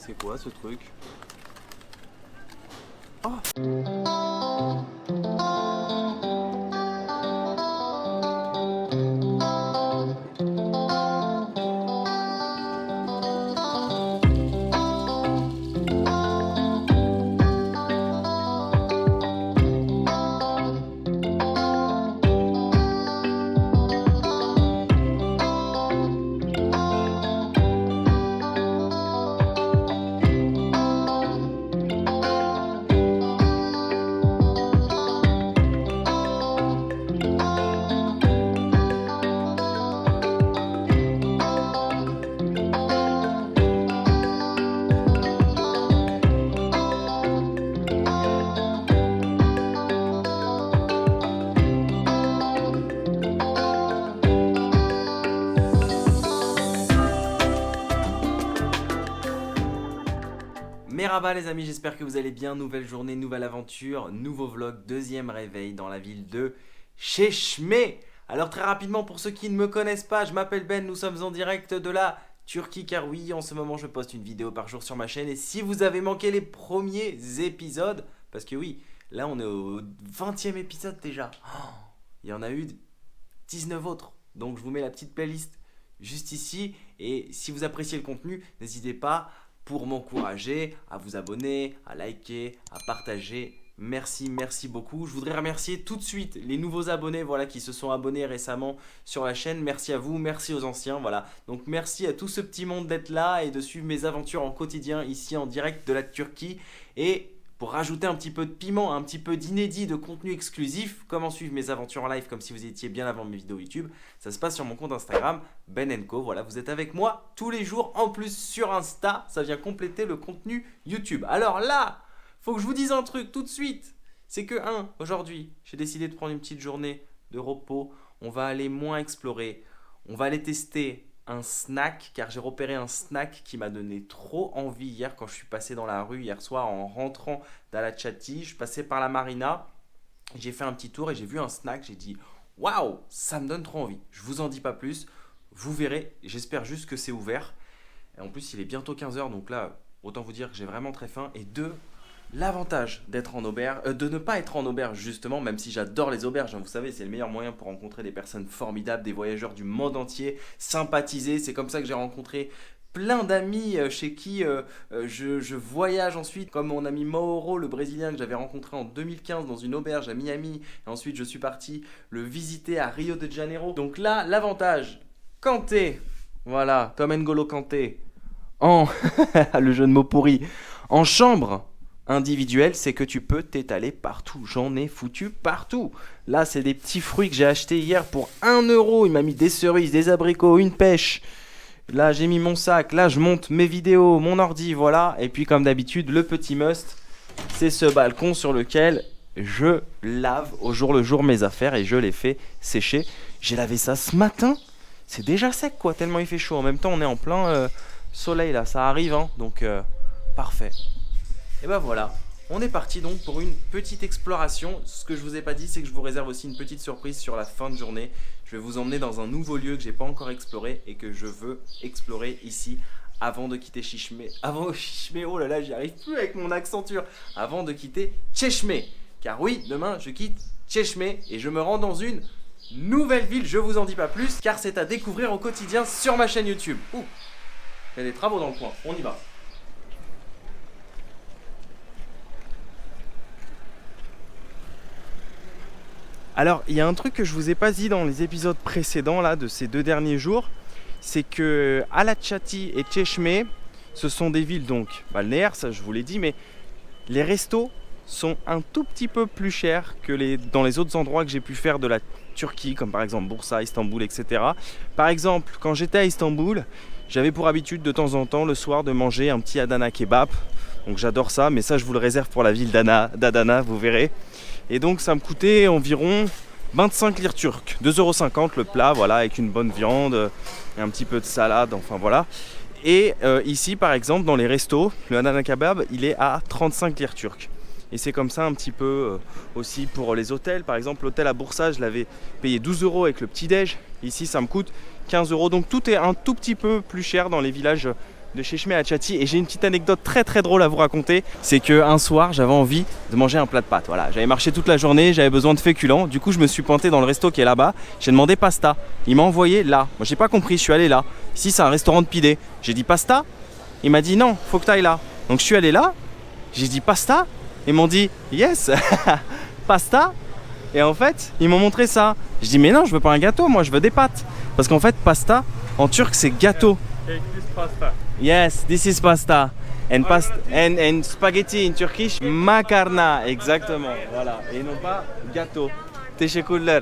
C'est quoi ce truc? Oh! Merhaba les amis, j'espère que vous allez bien. Nouvelle journée, nouvelle aventure, nouveau vlog, deuxième réveil dans la ville de Çeşme. Alors très rapidement, pour ceux qui ne me connaissent pas, je m'appelle Ben, nous sommes en direct de la Turquie car oui, en ce moment je poste une vidéo par jour sur ma chaîne. Et si vous avez manqué les premiers épisodes, parce que oui, là on est au 20e épisode déjà, il y en a eu 19 autres. Donc je vous mets la petite playlist juste ici. Et si vous appréciez le contenu, n'hésitez pas pour m'encourager à vous abonner, à liker, à partager. Merci beaucoup. Je voudrais remercier tout de suite les nouveaux abonnés voilà, qui se sont abonnés récemment sur la chaîne. Merci à vous, merci aux anciens. Voilà. Donc merci à tout ce petit monde d'être là et de suivre mes aventures en quotidien ici en direct de la Turquie. Et pour rajouter un petit peu de piment, un petit peu d'inédit, de contenu exclusif, comment suivre mes aventures en live comme si vous étiez bien avant mes vidéos YouTube, ça se passe sur mon compte Instagram, Ben & Co. Voilà, vous êtes avec moi tous les jours, en plus sur Insta, ça vient compléter le contenu YouTube. Alors là, faut que je vous dise un truc tout de suite, c'est que aujourd'hui, j'ai décidé de prendre une petite journée de repos, on va aller moins explorer, on va aller tester un snack, car j'ai repéré un snack qui m'a donné trop envie hier quand je suis passé dans la rue hier soir en rentrant d'Alachati. Je passais par la marina, j'ai fait un petit tour et j'ai vu un snack, j'ai dit waouh, ça me donne trop envie. Je vous en dis pas plus, vous verrez, j'espère juste que c'est ouvert. Et en plus il est bientôt 15h, donc là autant vous dire que j'ai vraiment très faim. Et l'avantage d'être en auberge, de ne pas être en auberge justement, même si j'adore les auberges, hein, vous savez, c'est le meilleur moyen pour rencontrer des personnes formidables, des voyageurs du monde entier, sympathiser. C'est comme ça que j'ai rencontré plein d'amis chez qui je voyage ensuite, comme mon ami Mauro, le Brésilien que j'avais rencontré en 2015 dans une auberge à Miami. Et ensuite, je suis parti le visiter à Rio de Janeiro. Donc là, l'avantage, Kanté, voilà, comme N'Golo Kanté, en le jeu de mots pourri, en chambre individuel, c'est que tu peux t'étaler partout. J'en ai foutu partout. Là, c'est des petits fruits que j'ai achetés hier pour 1 euro. Il m'a mis des cerises, des abricots, une pêche. Là, j'ai mis mon sac. Là, je monte mes vidéos, mon ordi, voilà. Et puis, comme d'habitude, le petit must, c'est ce balcon sur lequel je lave au jour le jour mes affaires et je les fais sécher. J'ai lavé ça ce matin. C'est déjà sec, quoi, tellement il fait chaud. En même temps, on est en plein soleil, là. Ça arrive, hein. Donc, parfait. Et ben voilà, on est parti donc pour une petite exploration. Ce que je vous ai pas dit, c'est que je vous réserve aussi une petite surprise sur la fin de journée. Je vais vous emmener dans un nouveau lieu que j'ai pas encore exploré et que je veux explorer ici avant de quitter Çeşme. Oh là là, j'y arrive plus avec mon accenture. Avant de quitter Çeşme. Car oui, demain je quitte Çeşme et je me rends dans une nouvelle ville. Je vous en dis pas plus car c'est à découvrir au quotidien sur ma chaîne YouTube. Ouh, il y a des travaux dans le coin, on y va. Alors, il y a un truc que je vous ai pas dit dans les épisodes précédents là, de ces 2 derniers jours, c'est que Alachati et Çeşme, ce sont des villes donc balnéaires, ça je vous l'ai dit, mais les restos sont un tout petit peu plus chers que dans les autres endroits que j'ai pu faire de la Turquie, comme par exemple Bursa, Istanbul, etc. Par exemple, quand j'étais à Istanbul, j'avais pour habitude de temps en temps le soir de manger un petit Adana kebab. Donc j'adore ça, mais ça je vous le réserve pour la ville d'Adana, vous verrez. Et donc ça me coûtait environ 25 lire turques, 2,50 € le plat, voilà, avec une bonne viande et un petit peu de salade, enfin voilà. Et ici par exemple dans les restos, le Adana kebab il est à 35 lire turques. Et c'est comme ça un petit peu aussi pour les hôtels. Par exemple l'hôtel à Bursa, je l'avais payé 12 € avec le petit déj. Ici ça me coûte 15 €. Donc tout est un tout petit peu plus cher dans les villages de Chechmé à Tchati et j'ai une petite anecdote très très drôle à vous raconter. C'est qu'un soir j'avais envie de manger un plat de pâtes. Voilà, j'avais marché toute la journée, j'avais besoin de féculents. Du coup je me suis pointé dans le resto qui est là-bas. J'ai demandé pasta. Il m'a envoyé là. Moi j'ai pas compris, je suis allé là. Ici c'est un restaurant de pidé. J'ai dit pasta. Il m'a dit non, faut que tu ailles là. Donc je suis allé là. J'ai dit pasta. Ils m'ont dit yes, pasta. Et en fait ils m'ont montré ça. Je dis mais non, je veux pas un gâteau, moi je veux des pâtes. Parce qu'en fait pasta en turc c'est gâteau. Yes, this is pasta. And spaghetti in Turkish, makarna. Exactement. Voilà. Et non pas gâteau. Teşekkürler.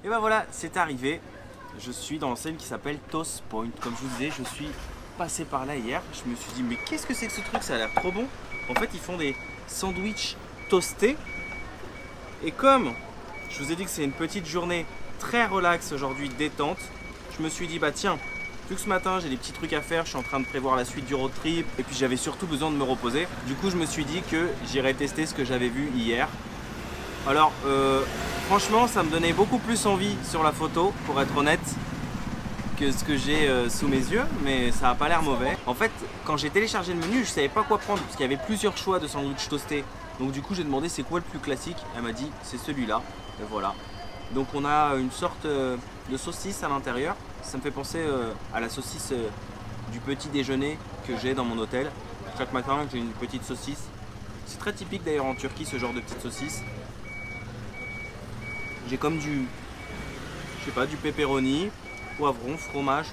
Et ben voilà, c'est arrivé. Je suis dans l'enseigne qui s'appelle Toast Point. Comme je vous disais, je suis passé par là hier. Je me suis dit, mais qu'est-ce que c'est que ce truc? Ça a l'air trop bon. En fait, ils font des sandwichs toastés. Et comme je vous ai dit que c'est une petite journée très relax aujourd'hui, détente, je me suis dit, bah tiens, vu que ce matin j'ai des petits trucs à faire, je suis en train de prévoir la suite du road trip et puis j'avais surtout besoin de me reposer. Du coup, je me suis dit que j'irais tester ce que j'avais vu hier. Alors, franchement, ça me donnait beaucoup plus envie sur la photo, pour être honnête, que ce que j'ai sous mes yeux, mais ça n'a pas l'air mauvais. En fait, quand j'ai téléchargé le menu, je savais pas quoi prendre, parce qu'il y avait plusieurs choix de sandwich toasté. Donc du coup, j'ai demandé c'est quoi le plus classique. Elle m'a dit c'est celui-là, et voilà. Donc on a une sorte de saucisse à l'intérieur. Ça me fait penser à la saucisse du petit déjeuner que j'ai dans mon hôtel. Chaque matin, j'ai une petite saucisse. C'est très typique d'ailleurs en Turquie, ce genre de petite saucisse. J'ai comme du, je sais pas, du pepperoni, poivron, fromage.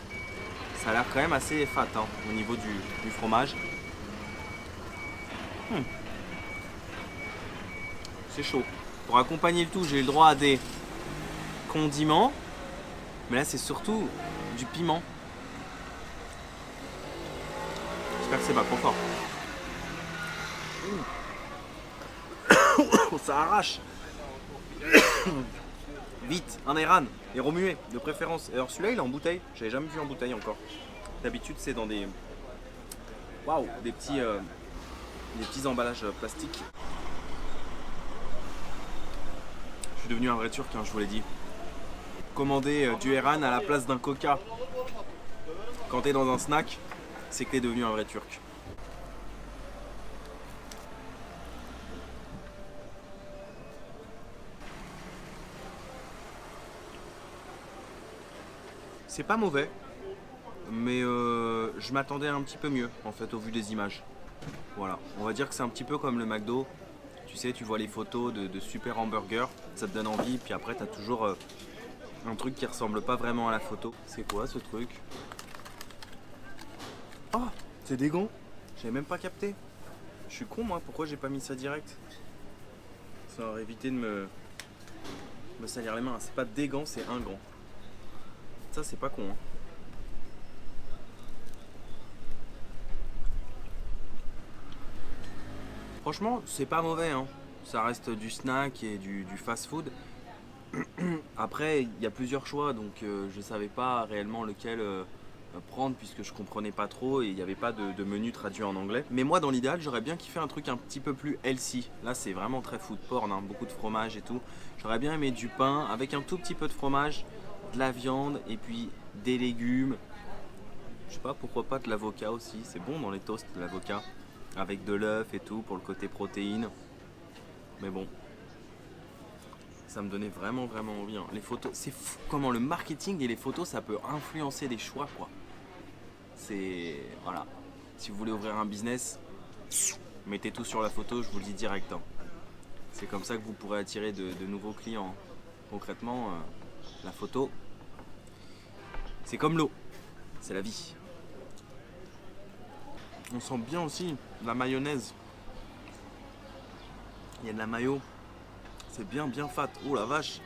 Ça a l'air quand même assez fat hein, au niveau du fromage. C'est chaud. Pour accompagner le tout, j'ai eu le droit à des condiments. Mais là, c'est surtout du piment. J'espère que c'est pas trop fort. Ça arrache. Vite, un Ayran et remué de préférence. Alors celui-là il est en bouteille, j'avais jamais vu en bouteille encore. D'habitude c'est dans des des petits emballages plastiques. Je suis devenu un vrai turc, hein, je vous l'ai dit. Commander du Ayran à la place d'un Coca quand t'es dans un snack, c'est que t'es devenu un vrai turc. C'est pas mauvais, mais je m'attendais un petit peu mieux en fait au vu des images. Voilà, on va dire que c'est un petit peu comme le McDo. Tu sais, tu vois les photos de super hamburgers, ça te donne envie, puis après t'as toujours un truc qui ressemble pas vraiment à la photo. C'est quoi ce truc? Oh, c'est des gants. J'avais même pas capté. Je suis con moi, pourquoi j'ai pas mis ça direct? Ça aurait évité de me salir les mains. C'est pas des gants, c'est un gant. Ça c'est pas con hein. Franchement c'est pas mauvais hein. Ça reste du snack et du fast food. Après il y a plusieurs choix donc je savais pas réellement lequel prendre puisque je comprenais pas trop et il n'y avait pas de menu traduit en anglais. Mais moi dans l'idéal j'aurais bien kiffé un truc un petit peu plus healthy. Là c'est vraiment très food porn hein, beaucoup de fromage et tout. J'aurais bien aimé du pain avec un tout petit peu de fromage, de la viande et puis des légumes. Je sais pas, pourquoi pas de l'avocat aussi, c'est bon dans les toasts de l'avocat. Avec de l'œuf et tout pour le côté protéines. Mais bon, ça me donnait vraiment envie. Hein. Les photos, c'est fou comment le marketing et les photos ça peut influencer des choix quoi. C'est, voilà, si vous voulez ouvrir un business, mettez tout sur la photo, je vous le dis direct. Hein. C'est comme ça que vous pourrez attirer de nouveaux clients. Concrètement, la photo, c'est comme l'eau, c'est la vie. On sent bien aussi la mayonnaise. Il y a de la mayo. C'est bien fat. Oh la vache.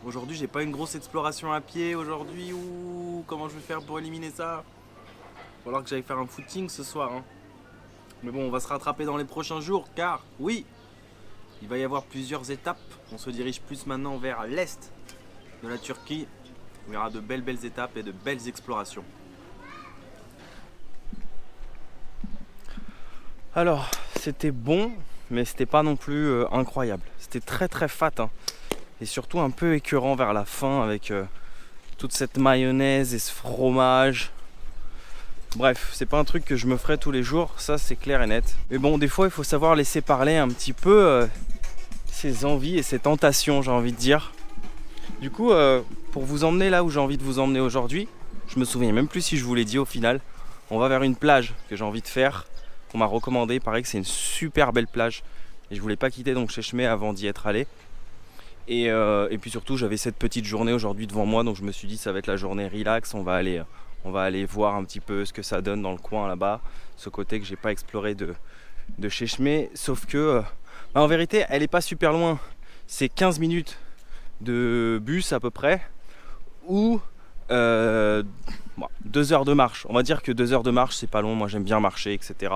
Aujourd'hui j'ai pas une grosse exploration à pied aujourd'hui. Ouh, comment je vais faire pour éliminer ça? Il va falloir que j'aille faire un footing ce soir. Hein. Mais bon, on va se rattraper dans les prochains jours car oui, il va y avoir plusieurs étapes. On se dirige plus maintenant vers l'est de la Turquie. Il y aura de belles étapes et de belles explorations. Alors, c'était bon, mais c'était pas non plus incroyable. C'était très fat, hein. Et surtout un peu écœurant vers la fin avec toute cette mayonnaise et ce fromage. Bref, c'est pas un truc que je me ferai tous les jours, ça c'est clair et net. Mais bon, des fois il faut savoir laisser parler un petit peu ses envies et ses tentations, j'ai envie de dire. Du coup, pour vous emmener là où j'ai envie de vous emmener aujourd'hui, je me souviens même plus si je vous l'ai dit au final, on va vers une plage que j'ai envie de faire, qu'on m'a recommandé. Il paraît que c'est une super belle plage et je voulais pas quitter donc Chechmé avant d'y être allé. Et puis surtout, j'avais cette petite journée aujourd'hui devant moi, donc je me suis dit ça va être la journée relax, on va aller voir un petit peu ce que ça donne dans le coin là-bas, ce côté que j'ai pas exploré de Chechmé, sauf que en vérité elle est pas super loin, c'est 15 minutes de bus à peu près, ou 2 heures de marche. On va dire que 2 heures de marche c'est pas long, moi j'aime bien marcher, etc.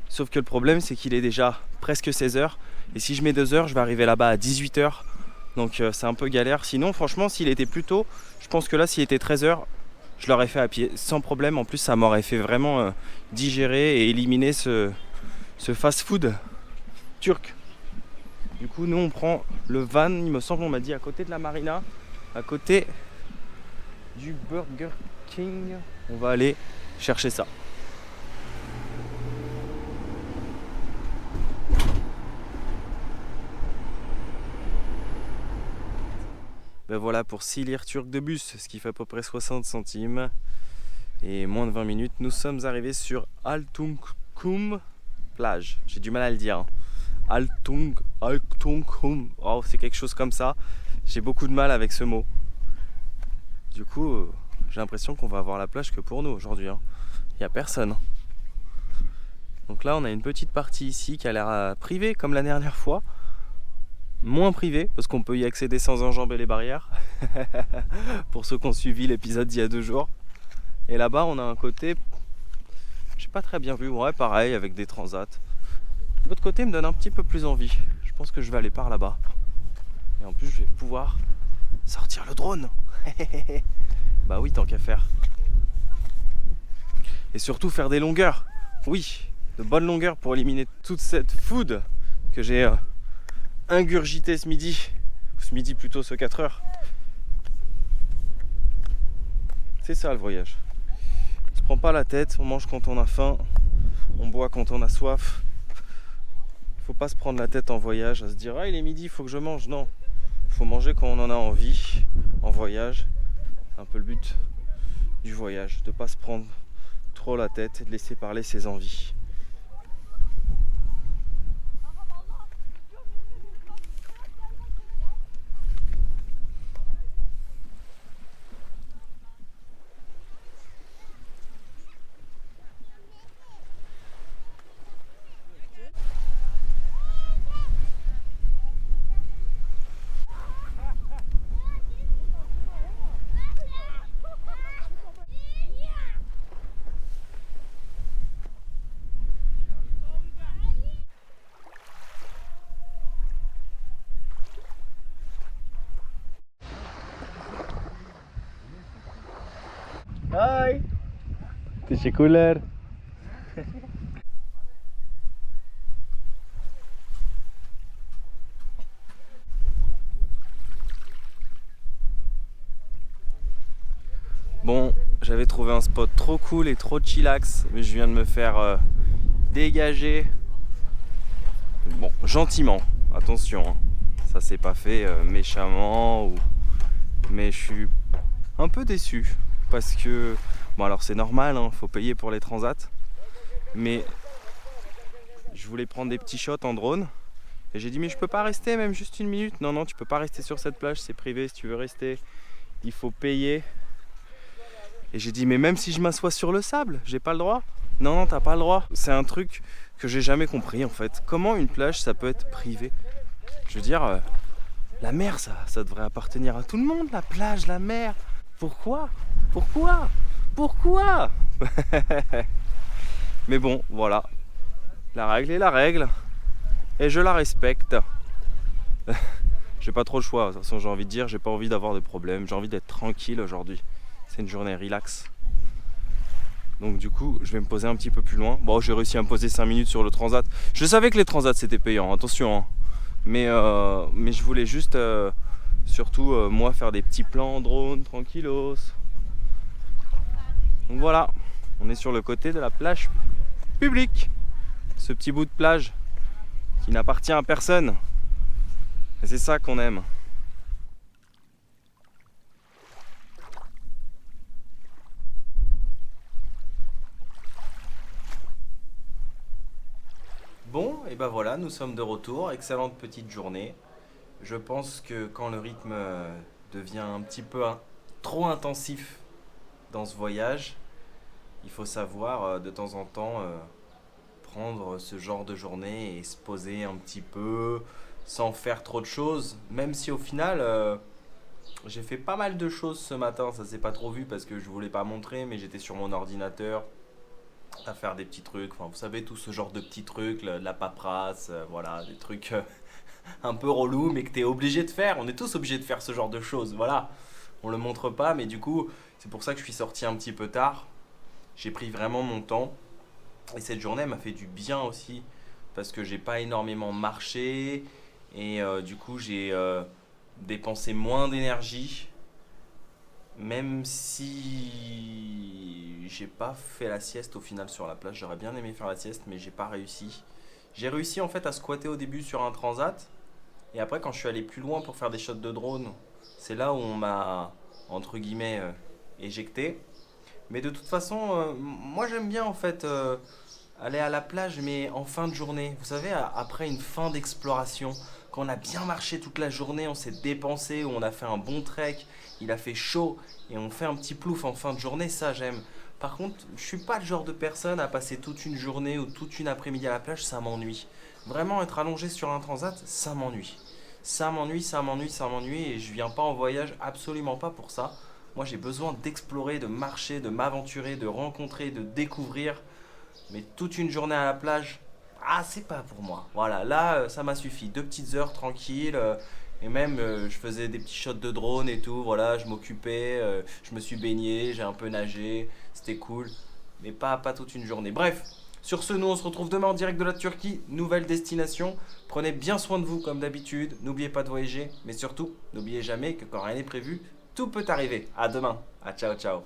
Sauf que le problème c'est qu'il est déjà presque 16 heures, et si je mets 2 heures, je vais arriver là-bas à 18 heures, donc c'est un peu galère. Sinon franchement s'il était plus tôt, je pense que là s'il était 13 heures, je l'aurais fait à pied sans problème. En plus ça m'aurait fait vraiment digérer et éliminer ce fast-food turc. Du coup nous on prend le van, il me semble on m'a dit à côté de la marina, à côté du Burger King. On va aller chercher ça. Ben voilà pour 6 lires turcs de bus, ce qui fait à peu près 60 centimes. Et moins de 20 minutes, nous sommes arrivés sur Altınkum plage. J'ai du mal à le dire. Hein. Altınkum. Oh, c'est quelque chose comme ça. J'ai beaucoup de mal avec ce mot. Du coup, j'ai l'impression qu'on va avoir la plage que pour nous aujourd'hui. Hein. Il n'y a personne. Donc là, on a une petite partie ici qui a l'air privée comme la dernière fois. Moins privée parce qu'on peut y accéder sans enjamber les barrières. Pour ceux qui ont suivi l'épisode d'il y a 2 jours. Et là-bas, on a un côté, j'ai pas très bien vu, ouais, pareil, avec des transats. L'autre côté me donne un petit peu plus envie. Je pense que je vais aller par là-bas. Et en plus, je vais pouvoir sortir le drone. Bah oui, tant qu'à faire. Et surtout faire des longueurs. Oui, de bonnes longueurs pour éliminer toute cette food que j'ai ingurgité ce midi. Ce midi plutôt, ce 4 heures. C'est ça le voyage. On se prend pas la tête, on mange quand on a faim, on boit quand on a soif. Faut pas se prendre la tête en voyage à se dire ah il est midi, il faut que je mange. Non, il faut manger quand on en a envie en voyage. C'est un peu le but du voyage, de pas se prendre trop la tête et de laisser parler ses envies. Hai, teşekkürler. Bon, j'avais trouvé un spot trop cool et trop chillax, mais je viens de me faire dégager. Bon, gentiment, attention, hein. Ça s'est pas fait méchamment, mais je suis un peu déçu parce que, bon alors c'est normal, hein, faut payer pour les transats, mais je voulais prendre des petits shots en drone et j'ai dit mais je peux pas rester même juste 1 minute. Non, non, tu peux pas rester sur cette plage, c'est privé, si tu veux rester, il faut payer. Et j'ai dit mais même si je m'assois sur le sable, j'ai pas le droit. Non, non, t'as pas le droit. C'est un truc que j'ai jamais compris en fait. Comment une plage ça peut être privé? Je veux dire, la mer ça devrait appartenir à tout le monde, la plage, la mer. Pourquoi? Pourquoi? Pourquoi? Mais bon, voilà. La règle est la règle. Et je la respecte. J'ai pas trop le choix, de toute façon j'ai envie de dire, j'ai pas envie d'avoir de problème, j'ai envie d'être tranquille aujourd'hui. C'est une journée relax. Donc du coup, je vais me poser un petit peu plus loin. Bon, j'ai réussi à me poser 5 minutes sur le transat. Je savais que les transats c'était payant, attention. Hein. Mais je voulais juste, surtout moi, faire des petits plans en drone, tranquillos. Donc voilà, on est sur le côté de la plage publique. Ce petit bout de plage qui n'appartient à personne. Et c'est ça qu'on aime. Bon, et ben voilà, nous sommes de retour. Excellente petite journée. Je pense que quand le rythme devient un petit peu trop intensif dans ce voyage, il faut savoir de temps en temps prendre ce genre de journée et se poser un petit peu sans faire trop de choses. Même si au final, j'ai fait pas mal de choses ce matin. Ça s'est pas trop vu parce que je voulais pas montrer, mais j'étais sur mon ordinateur à faire des petits trucs. Enfin, vous savez, tout ce genre de petits trucs, la paperasse, voilà, des trucs un peu relous, mais que t'es obligé de faire. On est tous obligés de faire ce genre de choses, voilà. On le montre pas, mais du coup, c'est pour ça que je suis sorti un petit peu tard. J'ai pris vraiment mon temps. Et cette journée m'a fait du bien aussi, parce que j'ai pas énormément marché. Et du coup, j'ai dépensé moins d'énergie. Même si j'ai pas fait la sieste au final sur la plage, j'aurais bien aimé faire la sieste, mais j'ai pas réussi. J'ai réussi en fait à squatter au début sur un transat, et après quand je suis allé plus loin pour faire des shots de drone, c'est là où on m'a entre guillemets éjecté. Mais de toute façon, moi j'aime bien en fait aller à la plage, mais en fin de journée. Vous savez, après une fin d'exploration, quand on a bien marché toute la journée, on s'est dépensé, ou on a fait un bon trek, il a fait chaud, et on fait un petit plouf en fin de journée, ça j'aime. Par contre, je suis pas le genre de personne à passer toute une journée ou toute une après-midi à la plage, ça m'ennuie. Vraiment être allongé sur un transat, ça m'ennuie. Ça m'ennuie, ça m'ennuie, ça m'ennuie, et je viens pas en voyage absolument pas pour ça. Moi j'ai besoin d'explorer, de marcher, de m'aventurer, de rencontrer, de découvrir. Mais toute une journée à la plage, ah, c'est pas pour moi. Voilà, là, ça m'a suffi. 2 petites heures tranquilles. Et même, je faisais des petits shots de drone et tout. Voilà, je m'occupais. Je me suis baigné, j'ai un peu nagé. C'était cool. Mais pas toute une journée. Bref, sur ce, nous, on se retrouve demain en direct de la Turquie. Nouvelle destination. Prenez bien soin de vous, comme d'habitude. N'oubliez pas de voyager. Mais surtout, n'oubliez jamais que quand rien n'est prévu, tout peut arriver. À demain. À ciao, ciao.